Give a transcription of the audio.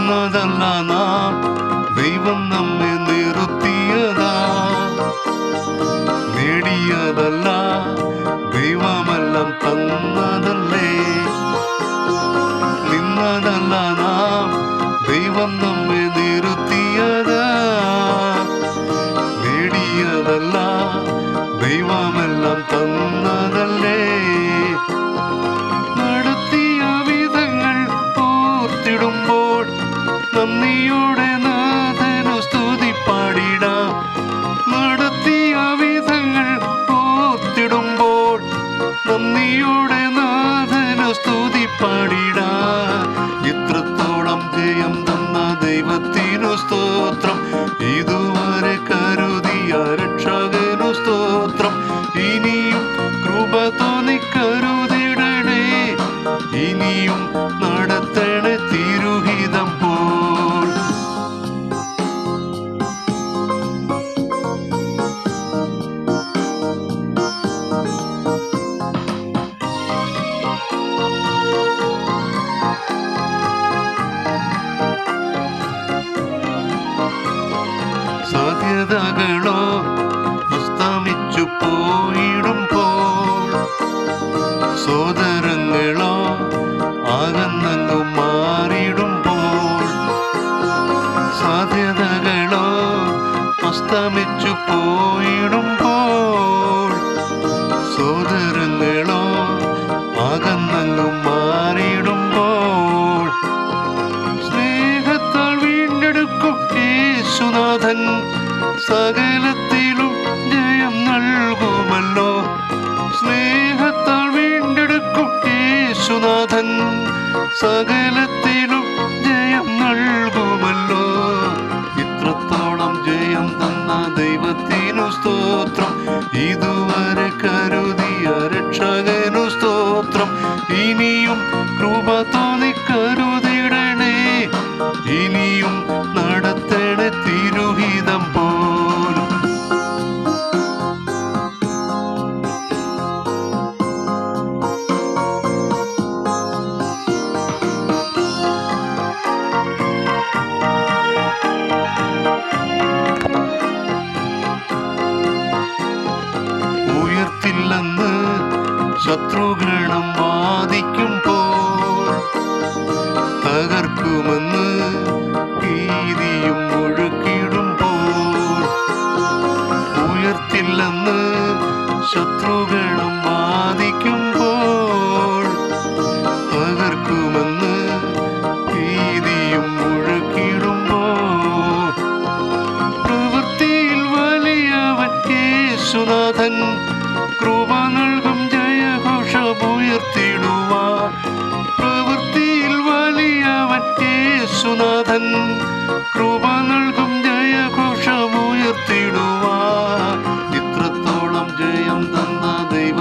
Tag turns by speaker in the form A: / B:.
A: നിന്നതല്ല നാം, ദൈവം നമ്മെ നിർത്തിയതാ. നേടിയതല്ല, ദൈവമെല്ലാം തന്നതല്ലേ. നിന്നതല്ല നാം, ദൈവം നമ്മെ നിർത്തിയതാ. നേടിയതല്ല, ദൈവമെല്ലാം തന്നതല്ലേ. നടത്തിയ വിധങ്ങൾ ഓർത്തിടുമ്പോൾ നന്ദിയോടെ നാഥനു സ്തുതി പാടിടാം. നടത്തിയ വിധങ്ങൾ ഓർത്തിടുമ്പോൾ നന്ദിയോടെ നാഥനു സ്തുതി പാടിടാം. ഇത്രത്തോളം ജയം തന്ന ദൈവത്തിനു സ്തോത്രം, ഇതുവരെ കരുതിയ രക്ഷകനു സ്തോത്രം. ഇനിയും കൃപ തോന്നി കരുതിടണേ, ഇനിയും നടത്തണേ തിരുഹിതം പോൽ. സാധ്യതകളോ അസ്തമിച്ചു പോയിടുമ്പോൾ, സോദരങ്ങളോ അകന്നങ്ങു മാറിടുമ്പോൾ, സാധ്യതകളോ അസ്തമിച്ചു പോയിടുമ്പോൾ, സോദരങ്ങളോ അകന്നങ്ങു മാറിടുമ്പോൾ, സ്നേഹത്താൽ വീണ്ടെടുക്കും യേശുനാഥൻ സകലത്തിലും ജയം നൽകുമല്ലോ. സ്നേഹത്താൽ വീണ്ടെടുക്കും യേശുനാഥൻ സകലത്തിലും ജയം നൽകുമല്ലോ. ഇത്രത്തോളം ജയം തന്ന ദൈവത്തിനു സ്തോത്രം, ഇതുവരെ കരുതിയ രക്ഷകനു സ്തോത്രം. ഇനിയും കൃപ തോന്നി കരുതിടണേ, ഇനിയും നടത്തണേ തിരുഹിതം പോൽ. ഉയർത്തില്ലെന്ന് ശത്രുഗണം വാദിക്കുമ്പോൾ, തകർക്കുമെന്ന് ഭീതിയും മുഴക്കിടുമ്പോൾ, ഉയർത്തില്ലെന്ന് ശത്രുഗണം വാദിക്കുമ്പോൾ, തകർക്കുമെന്ന് ഭീതിയും മുഴക്കിടുമ്പോൾ, പ്രവൃത്തിയിൽ വലിയവൻ യേശുനാഥൻ കൃപ നൽകും ജയഘോഷമുയർത്തിടുവാൻ. പ്രവൃത്തിയിൽ വലിയവൻ യേശുനാഥൻ കൃപ നൽകും ജയഘോഷമുയർത്തിടുവാൻ. ഇത്രത്തോളം ജയം തന്ന ദൈവ